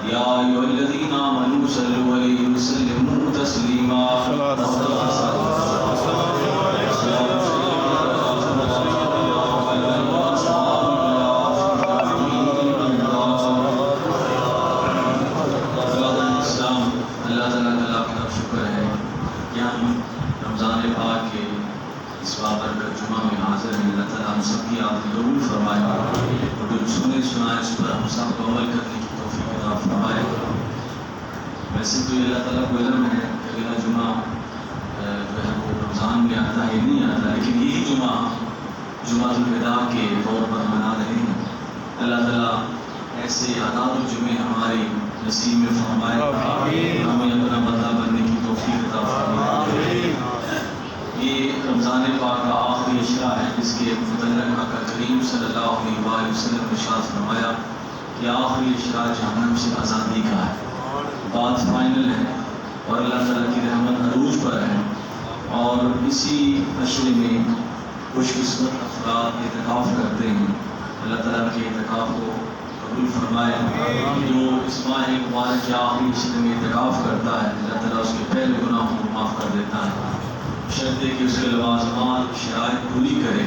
یا ایھا الذین آمنوا صلوا علیہ وسلموا تسلیما ویسے تو یہ اللہ تعالیٰ کو علم ہے کہ اگلا جمعہ جو ہے وہ رمضان میں آتا ہے نہیں آتا، لیکن یہی جمعہ الوداع کے طور پر منا رہے ہیں۔ اللہ تعالیٰ ایسے آداب الجمعے ہماری نصیب میں فرمائے، ہمیں اپنا بندہ بننے کی توفیق عطا فرمائے۔ یہ رمضان پاک کا آخری عشرہ ہے جس کے متعلق آقا کریم صلی اللہ علیہ وآلہ وسلم نے ارشاد فرمایا کہ آخری عشرہ جہنم سے آزادی کا ہے، بات فائنل ہے اور اللہ تعالیٰ کی رحمت عروج پر ہے۔ اور اسی عشرے میں خوش قسمت افراد اعتکاف کرتے ہیں، اللہ تعالیٰ کے اعتکاف کو قبول فرمائے۔ جو اس ماہ مبارک کے آخری عشرے میں اعتکاف کرتا ہے اللہ تعالیٰ اس کے پہلے گناہوں کو معاف کر دیتا ہے، شرط کہ اس کے لوازمات شرائط پوری کرے۔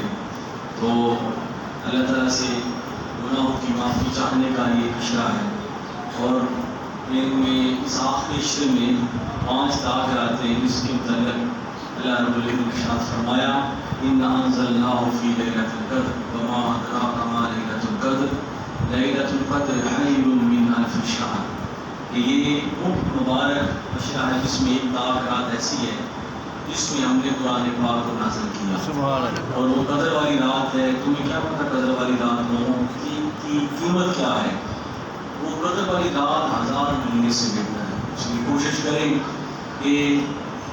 تو اللہ تعالیٰ سے گناہوں کی معافی چاہنے کا یہ عشرہ ہے، اور ان میں اس آخری عشرے میں 5 تاخیرات ہیں جس کے متعلق اللہ رب العزت نے ارشاد فرمایا اِنَّا أَنزَلْنَاهُ فِي لَيْلَةِ الْقَدْرِ وَمَا أَدْرَاكَ مَا لَيْلَةُ الْقَدْرِ لَيْلَةُ الْقَدْرِ خَيْرٌ مِّنْ أَلْفِ شَهْرٍ۔ کہ یہ مبارک عشرہ ہے جس میں ایک تاخیرات ایسی ہے جس میں ہم نے قرآن پاک کو نازل کیا، اور وہ قدر والی رات ہے۔ تمہیں کیا پتہ قدر والی رات کی قیمت کیا ہے؟ وہ قدر والی رات 1000 مہینے سے بہتر ہے۔ اس کی کوشش کریں کہ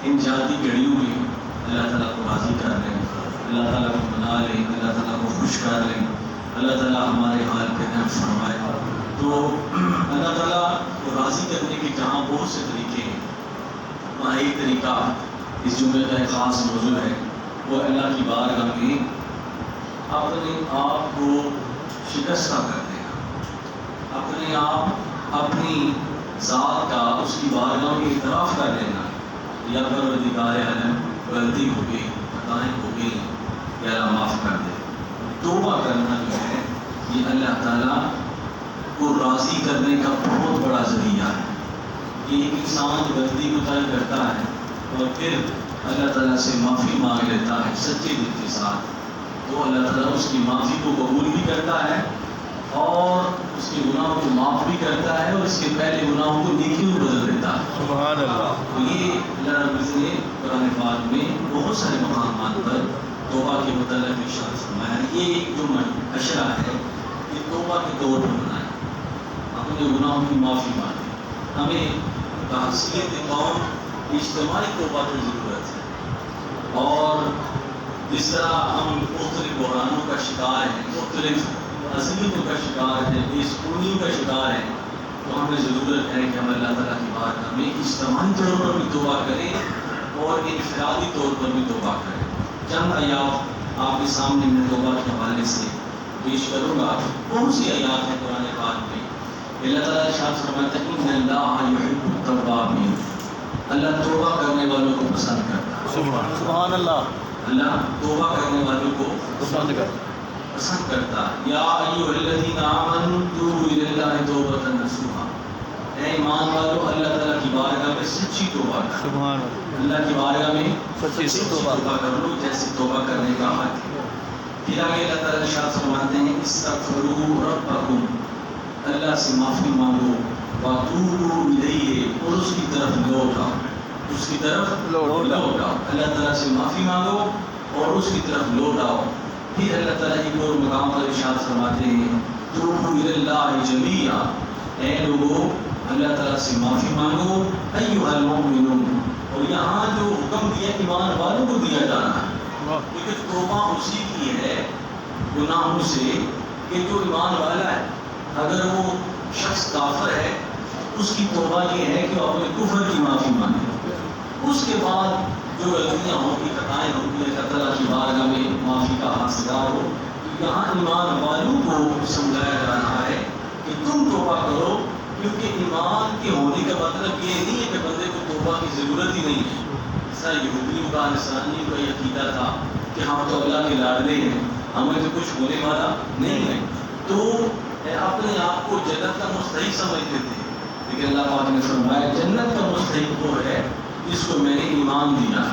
ان جاتی گھڑیوں میں اللہ تعالیٰ کو راضی کر لیں، اللہ تعالیٰ کو منا لیں، اللہ تعالیٰ کو خوش کر لیں، اللہ تعالیٰ ہمارے حال پہ رحم فرمائے۔ تو اللہ تعالیٰ کو راضی کرنے کے جہاں بہت سے طریقے ہیں، وہاں ایک طریقہ اس جمعے کا ایک خاص موضوع ہے، وہ اللہ کی بارگاہ میں اپنے آپ کو شکستہ کر دینا، اپنے آپ اپنی ذات کا اس کی بارگاہ میں اعتراف کر لینا، یا پروردگار عالم غلطی ہو گئی، خطائیں ہو گئی، یا اللہ معاف کر دے۔ توبہ کرنا جو ہے یہ اللہ تعالیٰ کو راضی کرنے کا بہت بڑا ذریعہ ہے۔ یہ ایک انسان غلطی کو طے کرتا ہے اور پھر اللہ تعالیٰ سے معافی مانگ لیتا ہے سچے دل کے ساتھ، تو اللہ تعالیٰ اس کی معافی کو قبول بھی کرتا ہے اور اس کے گناہوں کو معاف بھی کرتا ہے، اور اس کے پہلے گناہوں کو نیکیوں میں بدل دیتا ہے۔ سبحان اللہ۔ تو یہ اللہ رب العزت نے قرآن پاک میں بہت سارے مقامات پر توبہ کے متعلق ارشاد فرمایا۔ یہ ایک جو عشرہ ہے یہ توبہ کے طور پر بنائے، اپنے گناہوں کی معافی مانگے۔ ہمیں تحصیل قوم اجتماعی توبہ کی ضرورت ہے، اور جس طرح ہم مختلف بحرانوں کا شکار ہیں، مختلف اذیتوں کا شکار ہیں، بے سکونیوں کا شکار ہیں، تو ہمیں ضرورت ہے کہ ہم اللہ تعالیٰ کی بارگاہ میں اجتماعی طور پر بھی توبہ کریں اور انفرادی طور پر بھی توبہ کریں۔ چند آیات آپ کے سامنے میں توبہ کے حوالے سے پیش کروں گا۔ بہت سی آیات ہیں قرآن پاک میں، اللہ تعالیٰ ارشاد فرماتا ہے ان اللہ یحب التوابین، اللہ توبہ کرنے والوں کو پسند کرتا ہے۔ سبحان اللہ۔ اللہ توبہ کرنے والوں کو پسند کرتا ہے۔ یا ایھا الذین آمنوا توبوا الی اللہ توبۃ نصوحا، اے ایمان والو اللہ تعالیٰ کی بارگاہ میں سچی توبہ کرو۔ سبحان اللہ کی بارگاہ میں سچی توبہ کر لو جیسے توبہ کرنے کا حق ہے۔ پھر آگے اللہ تعالیٰ ارشاد فرماتے ہیں استغفروا ربکم، اللہ سے معافی مانگو، واتوبوا الیہ، اور اس کی طرف لوٹ آؤ، اس کی طرف لوٹ آؤ۔ اللہ تعالیٰ سے معافی مانگو اور اس کی طرف لوٹ آؤ۔ پھر اللہ تعالیٰ ایک اور مقام پر ارشاد فرماتے ہیں توبوا الی اللہ جمیعا، اے لوگوں اللہ تعالیٰ سے معافی مانگو، ایھا المؤمنون، اور یہاں جو حکم دیا ایمان والوں کو دیا جانا ہے، کیونکہ توبہ اسی کی ہے گناہوں سے کہ جو ایمان والا ہے۔ اگر وہ شخص کافر ہے اس کی توبہ یہ ہے کہ وہ اپنے کفر کی معافی مانگے، اس کے بعد جو غلطیاں ہوں گی، خطائیں ہوں گی، اللہ تعالیٰ کی بارگاہ میں معافی کا حقدار ہو۔ یہاں ایمان والوں کو سمجھایا جا رہا ہے کہ تم توبہ کرو، کیونکہ ایمان کے ہونے کا مطلب یہ نہیں ہے کہ بندے کو توبہ کی ضرورت ہی نہیں ہے. اس طرح یہودیوں کا نصرانیوں کا یہ عقیدہ تھا کہ ہم تو اللہ کے لاڈلے ہیں, ہمیں تو کچھ ہونے والا نہیں ہے, تو اپنے آپ کو جنت کا مستحق سمجھتے تھے. لیکن اللہ پاک نے فرمایا جنت کا مستحق وہ ہے جس کو میں نے ایمان دیا,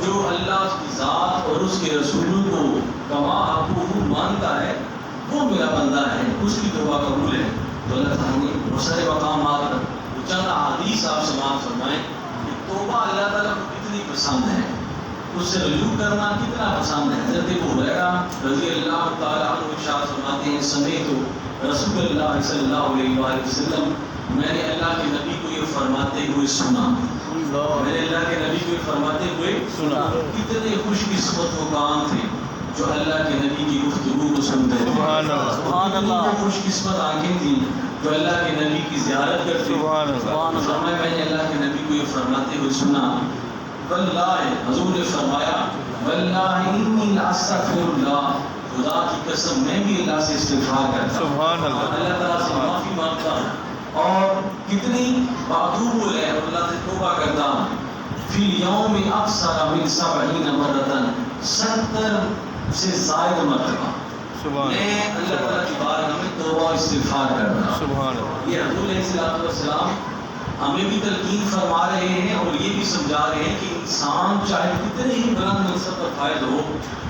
جو اللہ کی ذات اور اس کے رسولوں کو کما حقوق مانتا ہے, وہ میرا بندہ ہے, اس کی توبہ قبول ہے. تو اللہ تعالیٰ نے بہت سارے مقامات پر چند احادیث آپ سماعت فرمائیں کہ توبہ اللہ تعالیٰ کو کتنی پسند ہے, اس سے رجوع کرنا کتنا پسند ہے. حضرت ابو ہریرہ رضی اللہ تعالیٰ عنہ ارشاد فرماتے ہیں سمیعت رسول اللہ صلی اللہ علیہ وآلہ وسلم, میں نے اللہ کے نبی کو یہ فرماتے ہوئے سنا, میں نے اللہ کے نبی کو یہ فرماتے ہوئے سنا. کتنے خوش قسمت وہ کام تھے جو اللہ کے نبی کی گفتگو کو سنتے تھے. سبحان اللہ. خوش قسمت آنکھیں تھیں جو اللہ کے نبی کی زیارت کرتے. فرمایا میں نے اللہ کے نبی کو یہ فرماتے ہوئے سنا, واللہ, حضور نے فرمایا واللہ انی لاستغفر اللہ, خدا کی قسم میں بھی اللہ سے استغفار کرتا ہوں, اللہ تعالیٰ سے معافی مانگتا ہوں, اور کتنی باتوب ہے اللہ سے توبہ کرتا ہوں. فی یوم اکثر من 70 مرتن, 70 سے زائد مرتبہ میں اللہ تعالیٰ کی بارگاہ میں توبہ و استغفار کرتا ہوں. یہ حضور علیہ الصلوۃ والسلام ہمیں بھی تلقین فرما رہے ہیں اور یہ بھی سمجھا رہے ہیں کہ انسان چاہے کتنے ہی بلند منصب پر فائز ہو,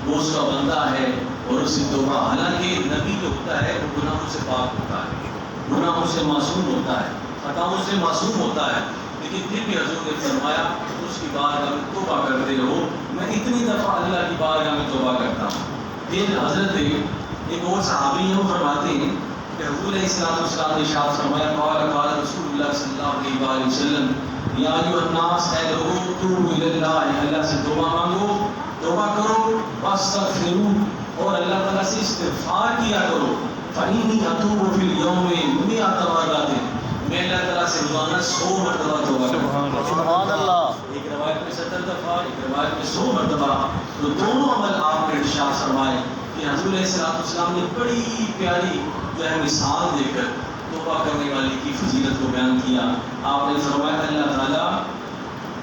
وہ اس کا بندہ ہے اور اس کی توبہ, حالانکہ نبی جو ہوتا ہے وہ گناہوں سے پاک ہوتا ہے, گناہوں سے معصوم ہوتا ہے, خطاؤں سے معصوم ہوتا ہے, لیکن پھر بھی حضور نے فرمایا اس کی بارگاہ میں توبہ کرتے رہو. میں اتنی دفعہ اللہ کی بارگاہ میں توبہ کرتا ہوں. پھر حضرت ایک اور صحابی ہیں, وہ فرماتے ہیں کہ حضور علیہ السلام نے ارشاد فرمایا قال رسول اللہ صلی اللہ علیہ وآلہ وسلم, یا ایھا الناس, اے لوگو, توبوا الی اللہ, اللہ سے توبہ مانگو, توبہ کرو, واستغفروا, اور اللہ تعالیٰ سے استغفار کیا کرو. فإنی اتوب فی اليوم 100 مرات, میں اللہ تعالیٰ سے روزانہ 100 مرتبہ توبہ کرتا ہوں. سبحان اللہ. ایک روایت میں 70 دفعہ, ایک روایت میں 100 مرتبہ. تو دونوں عمل آپ نے ارشاد فرمائے کہ حضور علیہ السلام نے بڑی پیاری جو ہے مثال دے کر توبہ کرنے والے کی فضیلت کو بیان کیا. آپ نے فرمایا اللہ تعالیٰ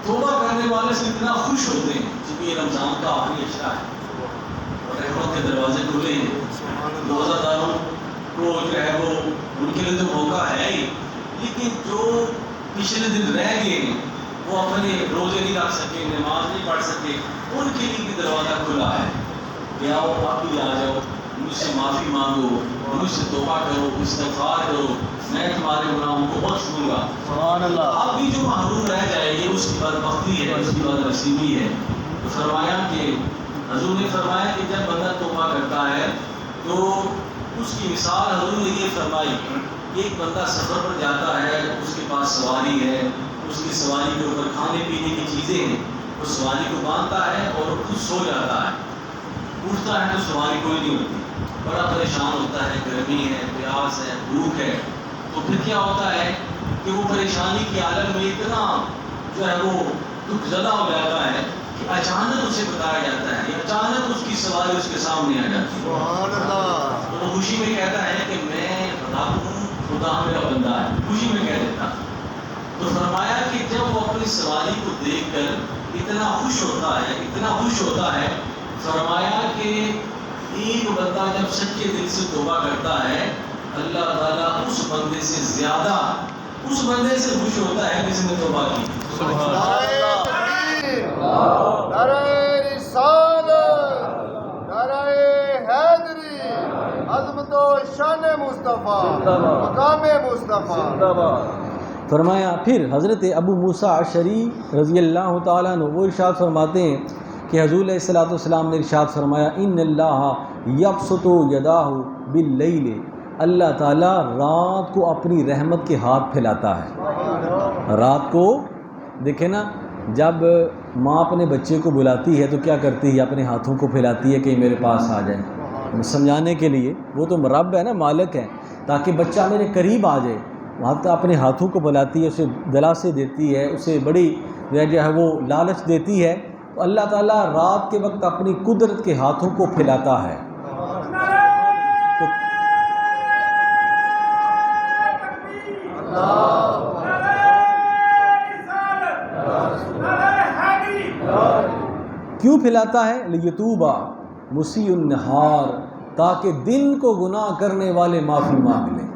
توبہ کرنے والے سے اتنا خوش ہوتے ہیں, چونکہ یہ رمضان کا آخری عشرہ ہے اور رحمت کے دروازے کھلے ہیں. روزہ داروں کو جو ہے وہ ان کے لیے تو موقع ہے ہی, لیکن جو پچھلے دن رہ گئے وہ اپنے روزے نہیں رکھ سکے, نماز نہیں پڑھ سکے, ان کے لیے بھی دروازہ کھلا ہے کہ آؤ آپ بھی آ جاؤ, مجھ سے معافی مانگو, مجھ سے توبہ کرو, استغفار کرو, میں تمہارے گناہوں کو بخش دوں گا. سبحان اللہ. آپ بھی جو محروم رہ جائے یہ اس کی بدبختی ہے, اس کی بدنصیبی ہے. تو فرمایا کہ حضور نے فرمایا کہ جب بندہ توبہ کرتا ہے تو اس کی مثال حضور نے یہ فرمائی کہ ایک بندہ سفر پر جاتا ہے, اس کے پاس سواری ہے, اس کی سواری کے اوپر کھانے پینے کی چیزیں ہیں, وہ سواری کو باندھتا ہے اور خود سو جاتا ہے. اٹھتا ہے تو سواری کوئی نہیں ہوتی, بڑا پریشان ہوتا ہے, گرمی ہے, پیاس ہے, بھوک ہے. تو پھر کیا ہوتا ہے کہ وہ پریشانی کے عالم میں اتنا جو ہے وہ دکھ زدہ ہو جاتا ہے کہ اچانک اسے بتایا جاتا ہے, اچانک اس کی سواری اس کے سامنے آ جاتی ہے. تو وہ خوشی میں کہتا ہے کہ میں خدا ہوں, خدا میرا بندہ ہے, خوشی میں کہہ دیتا. تو فرمایا کہ جب وہ اپنی سواری کو دیکھ کر اتنا خوش ہوتا ہے, اتنا خوش ہوتا ہے, فرمایا کہ ایک بندہ جب سچے دل سے توبہ کرتا ہے اللہ تعالیٰ اس بندے سے زیادہ اس بندے سے خوش ہوتا ہے جس نے توبہ کی. نعرہ رسالت, نعرہ حیدری, عظمت و شان مصطفیٰ, مقام مصطفیٰ. فرمایا پھر حضرت ابو موسیٰ اشعری رضی اللہ تعالیٰ عنہ وہ ارشاد فرماتے ہیں کہ حضور علیہ الصلوۃ والسلام نے ارشاد فرمایا ان اللہ یبسط یداہ باللیل, اللہ تعالیٰ رات کو اپنی رحمت کے ہاتھ پھیلاتا ہے. رات کو دیکھیں نا, جب ماں اپنے بچے کو بلاتی ہے تو کیا کرتی ہے, اپنے ہاتھوں کو پھیلاتی ہے کہ میرے پاس آ جائے, سمجھانے کے لیے. وہ تو رب ہے نا, مالک ہے, تاکہ بچہ میرے قریب آ جائے. وہاں اپنے ہاتھوں کو بلاتی ہے, اسے دلاسے دیتی ہے, اسے بڑی جو ہے وہ لالچ دیتی ہے. تو اللہ تعالیٰ رات کے وقت اپنی قدرت کے ہاتھوں کو پھیلاتا ہے. کیوں پھیلاتا ہے؟ لیتوبا مسیء النہار، تاکہ دن کو گناہ کرنے والے معافی مانگ لیں۔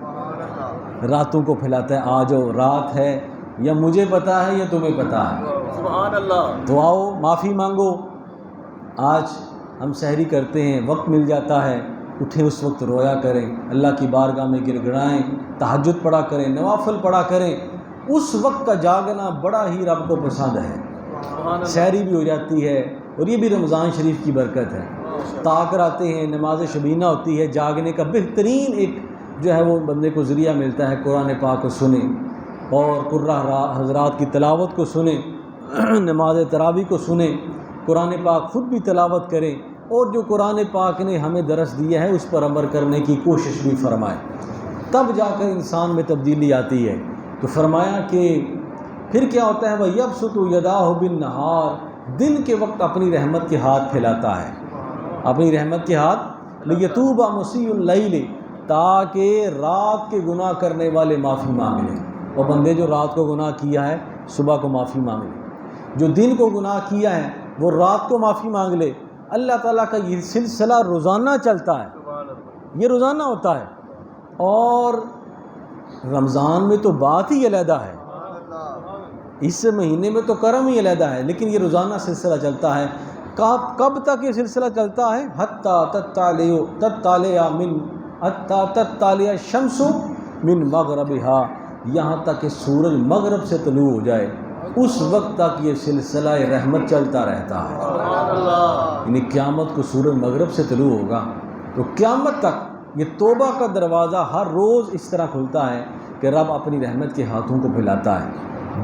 راتوں کو پھیلاتا ہے، آ جاؤ رات ہے، یا مجھے پتا ہے یا تمہیں پتا ہے، سبحان اللہ۔ تو آؤ معافی مانگو۔ آج ہم سحری کرتے ہیں، وقت مل جاتا ہے، اٹھیں اس وقت رویا کریں، اللہ کی بارگاہ میں گر گڑائیں، تہجد پڑھا کریں، نوافل پڑھا کریں۔ اس وقت کا جاگنا بڑا ہی رب کو پسند ہے۔ سحری بھی ہو جاتی ہے، اور یہ بھی رمضان شریف کی برکت ہے۔ تاکر آتے ہیں، نماز شبینہ ہوتی ہے، جاگنے کا بہترین ایک جو ہے وہ بندے کو ذریعہ ملتا ہے، قرآن پاک کو سنیں اور قرہ حضرات کی تلاوت کو سنیں، نماز تراویح کو سنیں، قرآن پاک خود بھی تلاوت کریں، اور جو قرآن پاک نے ہمیں درس دیا ہے اس پر عمل کرنے کی کوشش بھی فرمائیں، تب جا کر انسان میں تبدیلی آتی ہے۔ تو فرمایا کہ پھر کیا ہوتا ہے؟ وَيَبْسُطُ يَدَاهُ بِالنَّهَارِ، دن کے وقت اپنی رحمت کے ہاتھ پھیلاتا ہے، اپنی رحمت کے ہاتھ، لِيَتُوبَ مُسِيءُ اللَّيْلِ، تاکہ رات کے گناہ کرنے والے معافی مانگ لیں۔ وہ بندے جو رات کو گناہ کیا ہے صبح کو معافی مانگ لے، جو دن کو گناہ کیا ہے وہ رات کو معافی مانگ لے۔ اللہ تعالیٰ کا یہ سلسلہ روزانہ چلتا ہے، یہ روزانہ ہوتا ہے، اور رمضان میں تو بات ہی علیحدہ ہے، اس مہینے میں تو کرم ہی علیحدہ ہے، لیکن یہ روزانہ سلسلہ چلتا ہے۔ کب تک یہ سلسلہ چلتا ہے؟ حتیٰ تطلع الشمس من مغربها، یہاں تک کہ سورج مغرب سے طلوع ہو جائے، اس وقت تک یہ سلسلہ رحمت چلتا رہتا ہے۔ یعنی قیامت کو سورج مغرب سے طلوع ہوگا تو قیامت تک یہ توبہ کا دروازہ ہر روز اس طرح کھلتا ہے کہ رب اپنی رحمت کے ہاتھوں کو پھیلاتا ہے،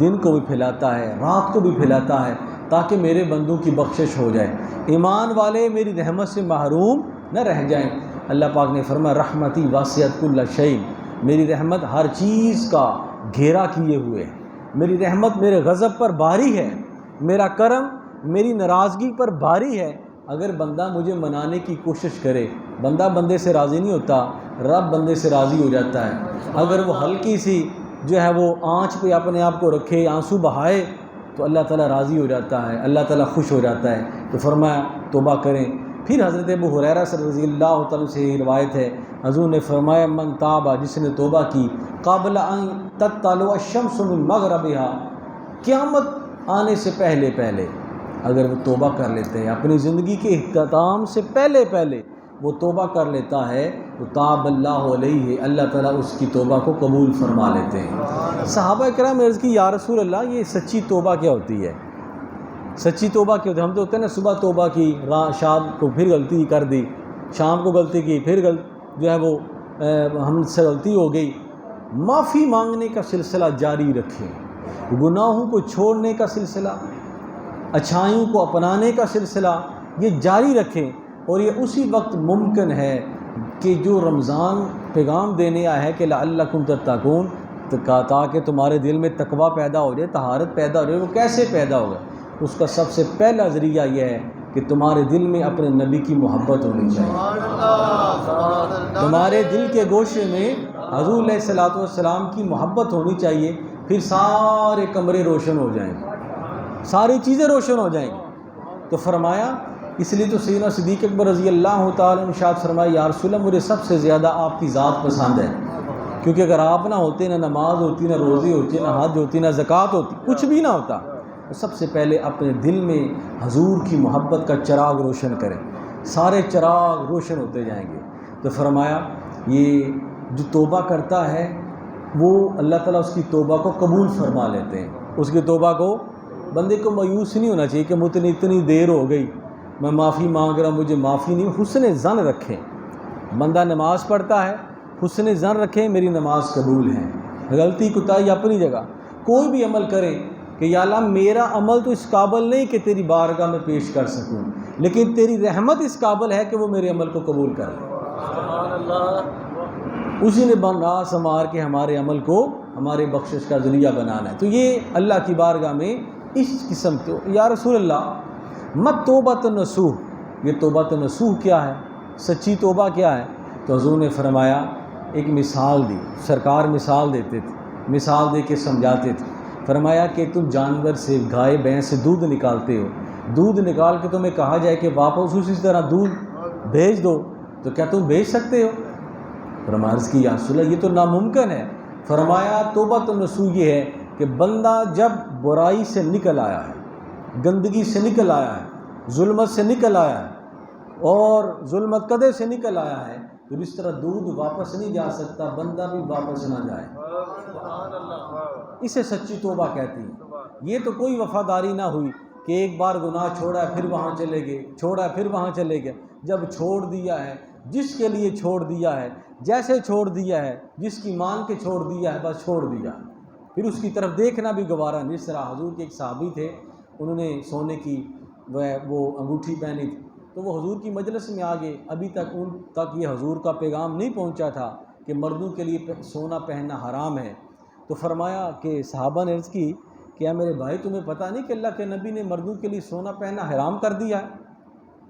دن کو بھی پھیلاتا ہے، رات کو بھی پھیلاتا ہے، تاکہ میرے بندوں کی بخشش ہو جائے، ایمان والے میری رحمت سے محروم نہ رہ جائیں۔ اللہ پاک نے فرمایا رحمتی واسعت کل شیء، میری رحمت ہر چیز کا گھیرا کیے ہوئے ہے، میری رحمت میرے غضب پر باری ہے، میرا کرم میری ناراضگی پر باری ہے۔ اگر بندہ مجھے منانے کی کوشش کرے، بندہ بندے سے راضی نہیں ہوتا، رب بندے سے راضی ہو جاتا ہے۔ اگر وہ ہلکی سی جو ہے وہ آنچ پہ اپنے آپ کو رکھے، آنسو بہائے، تو اللہ تعالیٰ راضی ہو جاتا ہے، اللہ تعالیٰ خوش ہو جاتا ہے۔ تو فرمایا توبہ کریں۔ پھر حضرت ابو ہریرہ رضی اللہ تعالیٰ سے یہ روایت ہے، حضور نے فرمایا من تابہ، جس نے توبہ کی، قبل ان تطلع الشمس من مغربها، قیامت آنے سے پہلے اگر وہ توبہ کر لیتے ہیں، اپنی زندگی کے اختتام سے پہلے وہ توبہ کر لیتا ہے، تو تاب اللہ علیہ، اللہ تعالیٰ اس کی توبہ کو قبول فرما لیتے ہیں۔ صحابہ کرام عرض کی یا رسول اللہ، یہ سچی توبہ کیا ہوتی ہے؟ سچی توبہ کیا ہوتی ہے؟ ہم تو ہوتے ہیں نا، صبح توبہ کی، شام کو پھر غلطی کر دی، شام کو غلطی کی، پھر جو ہے وہ ہم سے غلطی ہو گئی۔ معافی مانگنے کا سلسلہ جاری رکھیں، گناہوں کو چھوڑنے کا سلسلہ، اچھائیوں کو اپنانے کا سلسلہ یہ جاری رکھیں، اور یہ اسی وقت ممکن ہے کہ جو رمضان پیغام دینے آیا ہے کہ لعلکم تتقون، تاکہ تمہارے دل میں تقویٰ پیدا ہو جائے، طہارت پیدا ہو جائے۔ وہ کیسے پیدا ہوگا؟ اس کا سب سے پہلا ذریعہ یہ ہے کہ تمہارے دل میں اپنے نبی کی محبت ہونی چاہیے، تمہارے دل کے گوشے میں حضور علیہ الصلوۃ والسلام کی محبت ہونی چاہیے، پھر سارے کمرے روشن ہو جائیں گے، ساری چیزیں روشن ہو جائیں گی۔ تو فرمایا، اس لیے تو سیدنا صدیق اکبر رضی اللہ تعالیٰ عنہ ارشاد فرمایا یا رسول اللہ، مجھے سب سے زیادہ آپ کی ذات پسند ہے، کیونکہ اگر آپ نہ ہوتے، نہ نماز ہوتی، نہ روزی ہوتی، نہ حج ہوتی، نہ زکوٰۃ ہوتی، کچھ بھی نہ ہوتا، تو سب سے پہلے اپنے دل میں حضور کی محبت کا چراغ روشن کریں، سارے چراغ روشن ہوتے جائیں گے۔ تو فرمایا یہ جو توبہ کرتا ہے وہ اللہ تعالیٰ اس کی توبہ کو قبول فرما لیتے ہیں۔ اس کی توبہ کو، بندے کو مایوس نہیں ہونا چاہیے کہ مجھے اتنی دیر ہو گئی، میں معافی مانگ رہا ہوں، مجھے معافی نہیں۔ حسن ظن رکھیں، بندہ نماز پڑھتا ہے، حسن ظن رکھیں میری نماز قبول ہے، غلطی کوتاہی اپنی جگہ، کوئی بھی عمل کریں کہ یا اللہ میرا عمل تو اس قابل نہیں کہ تیری بارگاہ میں پیش کر سکوں، لیکن تیری رحمت اس قابل ہے کہ وہ میرے عمل کو قبول کر لے۔ اسی نے بنا سنوار کے ہمارے عمل کو ہمارے بخشش کا ذریعہ بنانا ہے۔ تو یہ اللہ کی بارگاہ میں اس قسم تو یا رسول اللہ مت توبۃ النصوح، یہ توبۃ النصوح کیا ہے، سچی توبہ کیا ہے؟ تو حضور نے فرمایا، ایک مثال دی، سرکار مثال دیتے تھے، مثال دے کے سمجھاتے تھے. فرمایا کہ تم جانور سے گائے بھینس سے دودھ نکالتے ہو, دودھ نکال کے تمہیں کہا جائے کہ واپس اسی طرح دودھ بھیج دو, تو کیا تم بھیج سکتے ہو؟ فرمایا عرض کی یا رسول اللہ یہ تو ناممکن ہے. فرمایا توبۃ النصوح یہ ہے کہ بندہ جب برائی سے نکل آیا ہے, گندگی سے نکل آیا ہے, ظلمت سے نکل آیا ہے اور ظلمت کدے سے نکل آیا ہے, تو اس طرح دودھ واپس نہیں جا سکتا, بندہ بھی واپس نہ جائے. اسے سچی توبہ کہتی ہیں. یہ تو کوئی وفاداری نہ ہوئی کہ ایک بار گناہ چھوڑا ہے پھر وہاں چلے گئے, چھوڑا ہے پھر وہاں چلے گئے. جب چھوڑ دیا ہے, جس کے لیے چھوڑ دیا ہے, جیسے چھوڑ دیا ہے, جس کی مان کے چھوڑ دیا ہے, بس چھوڑ دیا, پھر اس کی طرف دیکھنا بھی گوارا نہیں. جس طرح حضور کے ایک صحابی تھے, انہوں نے سونے کی وہ انگوٹھی پہنی تھی, تو وہ حضور کی مجلس میں آ گئے. ابھی تک ان تک یہ حضور کا پیغام نہیں پہنچا تھا کہ مردوں کے لیے سونا پہننا حرام ہے. تو فرمایا کہ صحابہ نے عرض کی کیا میرے بھائی تمہیں پتہ نہیں کہ اللہ کے نبی نے مردوں کے لیے سونا پہننا حرام کر دیا ہے؟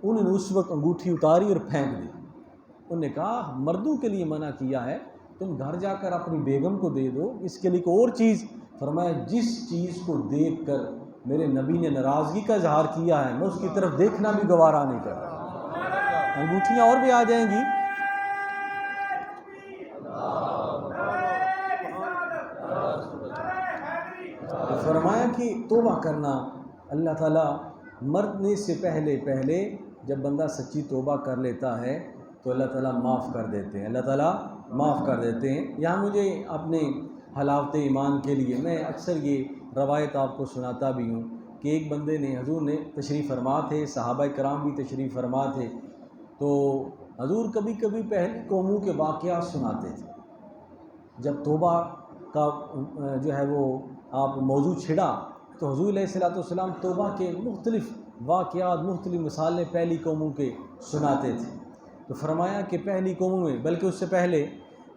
انہوں نے اس وقت انگوٹھی اتاری اور پھینک دی. انہوں نے کہا مردوں کے لیے منع کیا ہے, تم گھر جا کر اپنی بیگم کو دے دو, اس کے لیے کوئی اور چیز. فرمایا جس چیز کو دیکھ کر میرے نبی نے ناراضگی کا اظہار کیا ہے, میں اس کی طرف دیکھنا بھی گوارا نہیں کر رہا. انگوٹھیاں اور بھی آ جائیں گی. تو فرمایا کہ توبہ کرنا, اللہ تعالیٰ مرنے سے پہلے جب بندہ سچی توبہ کر لیتا ہے تو اللہ تعالیٰ معاف کر دیتے ہیں, اللہ تعالیٰ معاف کر دیتے ہیں. یہاں مجھے اپنے حلاوت ایمان کے لیے میں اکثر یہ روایت آپ کو سناتا بھی ہوں کہ ایک بندے نے, حضور نے تشریف فرما تھے, صحابہ کرام بھی تشریف فرما تھے, تو حضور کبھی کبھی پہلی قوموں کے واقعات سناتے تھے. جب توبہ کا جو ہے وہ آپ موضوع چھڑا تو حضور علیہ الصلوۃ والسلام توبہ کے مختلف واقعات, مختلف مثالیں پہلی قوموں کے سناتے تھے. تو فرمایا کہ پہلی قوموں میں, بلکہ اس سے پہلے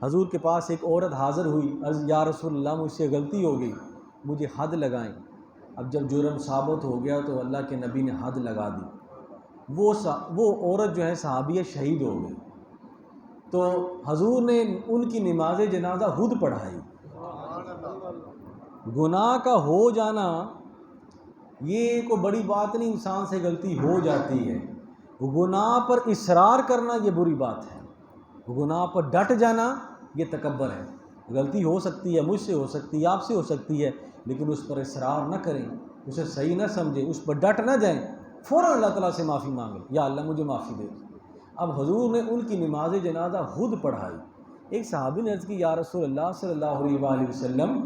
حضور کے پاس ایک عورت حاضر ہوئی, عرض یا رسول اللہ مجھ سے غلطی ہو گئی, مجھے حد لگائیں. اب جب جرم ثابت ہو گیا تو اللہ کے نبی نے حد لگا دی. وہ عورت جو ہے صحابیہ شہید ہو گئی. تو حضور نے ان کی نماز جنازہ خود پڑھائی. گناہ کا ہو جانا یہ کوئی بڑی بات نہیں, انسان سے غلطی ہو جاتی ہے. گناہ پر اصرار کرنا یہ بری بات ہے, گناہ پر ڈٹ جانا یہ تکبر ہے. غلطی ہو سکتی ہے, مجھ سے ہو سکتی ہے, آپ سے ہو سکتی ہے, لیکن اس پر اصرار نہ کریں, اسے صحیح نہ سمجھیں, اس پر ڈٹ نہ جائیں, فوراً اللہ تعالیٰ سے معافی مانگیں, یا اللہ مجھے معافی دے. اب حضور نے ان کی نماز جنازہ خود پڑھائی. ایک صحابی نے عرض کی یا رسول اللہ صلی اللہ علیہ وآلہ وسلم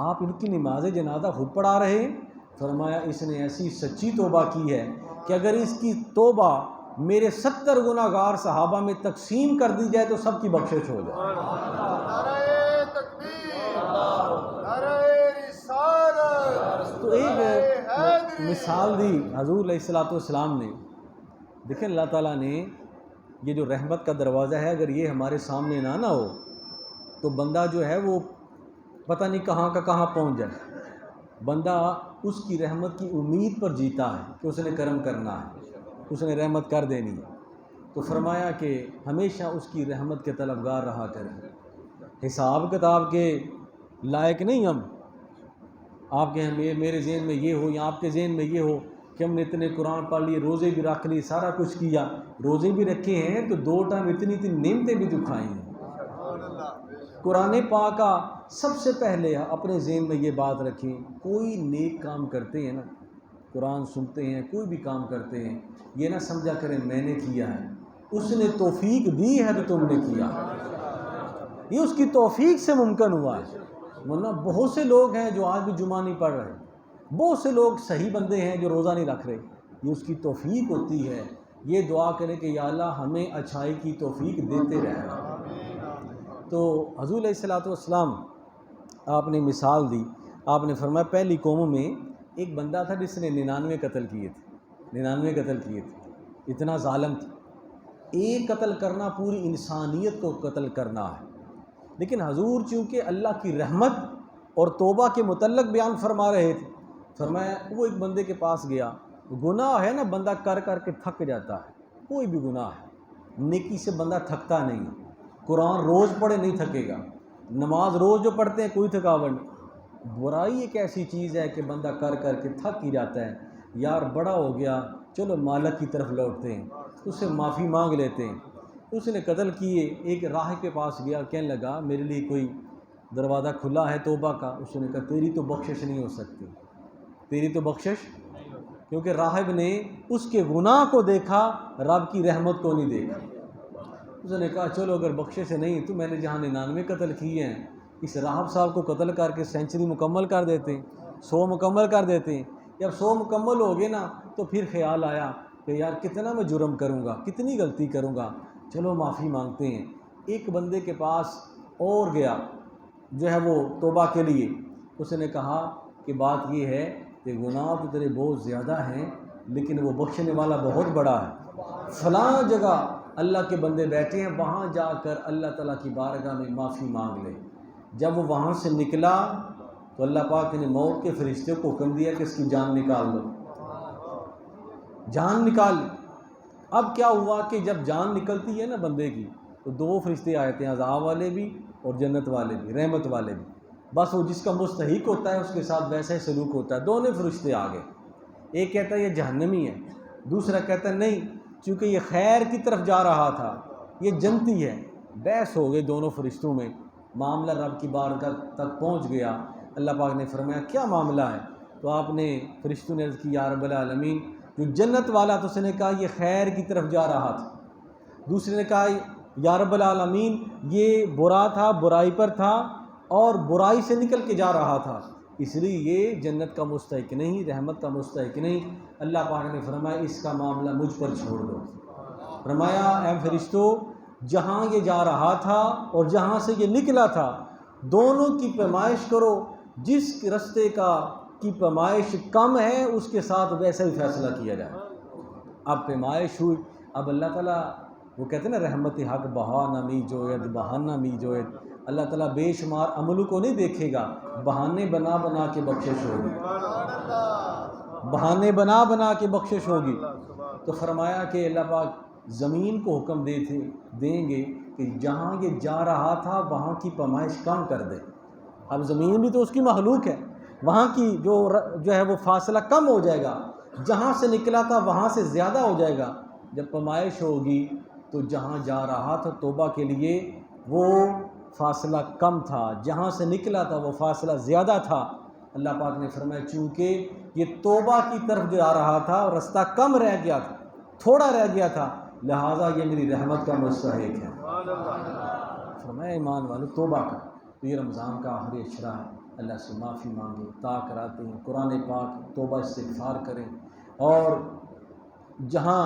آپ ان کی نماز جنازہ خود پڑھا رہے ہیں؟ فرمایا اس نے ایسی سچی توبہ کی ہے کہ اگر اس کی توبہ میرے 70 گناہ گار صحابہ میں تقسیم کر دی جائے تو سب کی بخشش ہو جائے. نعرہ تکبیر، نعرہ رسالت، تو ایک مثال دی حضور علیہ الصلوۃ والسلام نے. دیکھیں اللہ تعالیٰ نے یہ جو رحمت کا دروازہ ہے, اگر یہ ہمارے سامنے نہ ہو تو بندہ جو ہے وہ پتہ نہیں کہاں کا کہاں پہنچ جائے. بندہ اس کی رحمت کی امید پر جیتا ہے کہ اس نے کرم کرنا ہے, اس نے رحمت کر دینی ہے. تو فرمایا کہ ہمیشہ اس کی رحمت کے طلبگار رہا کریں. حساب کتاب کے لائق نہیں ہم, آپ کے میرے ذہن میں یہ ہو یا آپ کے ذہن میں یہ ہو کہ ہم نے اتنے قرآن پڑھ لیے, روزے بھی رکھ لیے, سارا کچھ کیا, روزے بھی رکھے ہیں تو 2 ٹائم اتنی نعمتیں بھی تو کھائی ہیں. قرآن پاک کا سب سے پہلے اپنے ذہن میں یہ بات رکھیں, کوئی نیک کام کرتے ہیں نا, قرآن سنتے ہیں, کوئی بھی کام کرتے ہیں, یہ نہ سمجھا کریں میں نے کیا ہے, اس نے توفیق دی ہے تو تم نے کیا, یہ اس کی توفیق سے ممکن ہوا ہے. ورنہ بہت سے لوگ ہیں جو آج بھی جمعہ نہیں پڑھ رہے, بہت سے لوگ صحیح بندے ہیں جو روزہ نہیں رکھ رہے, یہ اس کی توفیق ہوتی ہے. یہ دعا کریں کہ یا اللہ ہمیں اچھائی کی توفیق دیتے رہنا. تو حضور علیہ الصلوۃ والسلام آپ نے مثال دی, آپ نے فرمایا پہلی قوموں میں ایک بندہ تھا جس نے 99 قتل کیے تھے, اتنا ظالم تھا. ایک قتل کرنا پوری انسانیت کو قتل کرنا ہے. لیکن حضور چونکہ اللہ کی رحمت اور توبہ کے متعلق بیان فرما رہے تھے, فرمایا وہ ایک بندے کے پاس گیا. گناہ ہے نا, بندہ کر کے تھک جاتا ہے, کوئی بھی گناہ ہے, نیکی سے بندہ تھکتا نہیں. قرآن روز پڑھے نہیں تھکے گا, نماز روز جو پڑھتے ہیں کوئی تھکاوٹ نہیں۔ برائی ایک ایسی چیز ہے کہ بندہ کر کر کے تھک ہی جاتا ہے، یار بڑا ہو گیا چلو مالک کی طرف لوٹتے ہیں، اس سے معافی مانگ لیتے ہیں۔ اس نے قتل کیے، ایک راہب کے پاس گیا، کہنے لگا میرے لیے کوئی دروازہ کھلا ہے توبہ کا؟ اس نے کہا تیری تو بخشش نہیں ہو سکتی، تیری تو بخشش، کیونکہ راہب نے اس کے گناہ کو دیکھا، رب کی رحمت کو نہیں دیکھا۔ اس نے کہا چلو اگر بخشش نہیں تو میں نے جہاں 99 قتل کیے ہیں، اس راہب صاحب کو قتل کر کے سینچری مکمل کر دیتے ہیں، 100 مکمل کر دیتے ہیں۔ جب 100 مکمل ہو گئے نا تو پھر خیال آیا کہ یار کتنا میں جرم کروں گا، کتنی غلطی کروں گا، چلو معافی مانگتے ہیں۔ ایک بندے کے پاس اور گیا جو ہے وہ توبہ کے لیے، اس نے کہا کہ بات یہ ہے کہ گناہ تو تیرے بہت زیادہ ہیں لیکن وہ بخشنے والا بہت بڑا ہے، فلاں جگہ اللہ کے بندے بیٹھے ہیں، وہاں جا کر اللہ تعالیٰ کی بارگاہ میں معافی مانگ لے۔ جب وہ وہاں سے نکلا تو اللہ پاک نے موت کے فرشتے کو حکم دیا کہ اس کی جان نکال لو، جان نکال۔ اب کیا ہوا کہ جب جان نکلتی ہے نا بندے کی تو 2 فرشتے آئے تھے، عذاب والے بھی اور جنت والے بھی، رحمت والے بھی، بس وہ جس کا مستحق ہوتا ہے اس کے ساتھ ویسا ہی سلوک ہوتا ہے۔ دونوں فرشتے آ گئے، ایک کہتا ہے یہ جہنمی ہے، دوسرا کہتا ہے نہیں چونکہ یہ خیر کی طرف جا رہا تھا یہ جنتی ہے۔ بحث ہو گئی دونوں فرشتوں میں، معاملہ رب کی بارگاہ تک پہنچ گیا۔ اللہ پاک نے فرمایا کیا معاملہ ہے؟ تو آپ نے فرشتوں نے عرض کی یا رب العالمین جو جنت والا تو اس نے کہا یہ خیر کی طرف جا رہا تھا، دوسرے نے کہا یا رب العالمین یہ برا تھا، برائی پر تھا اور برائی سے نکل کے جا رہا تھا، اس لیے یہ جنت کا مستحق نہیں، رحمت کا مستحق نہیں۔ اللہ پاک نے فرمایا اس کا معاملہ مجھ پر چھوڑ دو۔ فرمایا اے فرشتوں جہاں یہ جا رہا تھا اور جہاں سے یہ نکلا تھا دونوں کی پیمائش کرو، جس رستے کی پیمائش کم ہے اس کے ساتھ ویسا ہی فیصلہ کیا جائے۔ اب پیمائش ہوئی، اب اللہ تعالیٰ وہ کہتے ہیں نا رحمت حق بہا نمی جوید بہانہ می جوید، اللہ تعالیٰ بے شمار عملوں کو نہیں دیکھے گا، بہانے بنا بنا کے بخشش ہوگی، بہانے بنا بنا کے بخشش ہوگی۔ تو فرمایا کہ اللہ پاک زمین کو حکم دیں گے کہ جہاں یہ جا رہا تھا وہاں کی پیمائش کم کر دے۔ اب زمین بھی تو اس کی مخلوق ہے، وہاں کی جو ہے وہ فاصلہ کم ہو جائے گا، جہاں سے نکلا تھا وہاں سے زیادہ ہو جائے گا۔ جب پیمائش ہوگی تو جہاں جا رہا تھا توبہ کے لیے وہ فاصلہ کم تھا، جہاں سے نکلا تھا وہ فاصلہ زیادہ تھا۔ اللہ پاک نے فرمایا چونکہ یہ توبہ کی طرف جا رہا تھا اور رستہ کم رہ گیا تھا، تھوڑا رہ گیا تھا، لہٰذا یہ میری رحمت کا مستحق ہے۔ فرمایا ایمان والو توبہ کا، تو یہ رمضان کا آخری اشرا ہے، اللہ سے معافی مانگیں، تا کراتے ہیں قرآن پاک، توبہ استغفار کریں، اور جہاں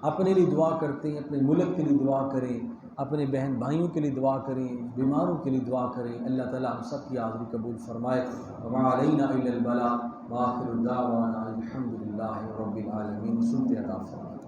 اپنے لیے دعا کرتے ہیں اپنے ملک کے لیے دعا کریں، اپنے بہن بھائیوں کے لیے دعا کریں، بیماروں کے لیے دعا کریں۔ اللہ تعالیٰ ہم سب کی حاضری قبول فرمائے۔ وما علینا الا البلاغ وآخر دعوانا الحمد للہ رب العالمین۔ سنتے عطا فرمائے۔